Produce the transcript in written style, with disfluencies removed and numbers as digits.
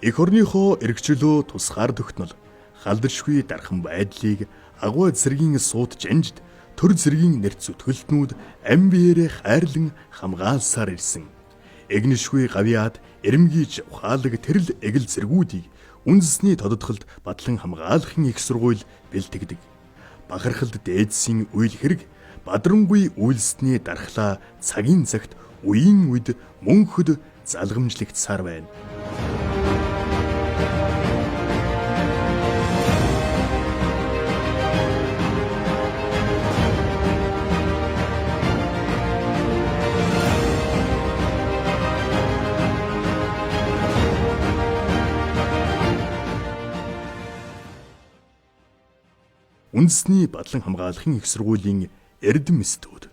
Эх орныхоо эргчлөө тусгаар тогтнол халдшгүй дархан байдлыг агуу зэргийн сууд жанжид төр зэргийн нэрт зүтгэлтнүүд ам биеэрээ хайрлан хамгаалсаар ирсэн. Эгнэшгүй гавьяад эрэмгийж ухаалаг тэрл эгэл зэргүүдийг үндэсний тодотголд батлан хамгаалахын их сургууль бэлтгэдэг. Бахархалд дээдсийн үйл хэрэг бадрангуй үйлсний дархлаа цагийн цагт үеийн үед мөнхөд залгамжлагцсаар байна. Үндэсний батлан хамгаалахын их сургуулийн эрдэм студ.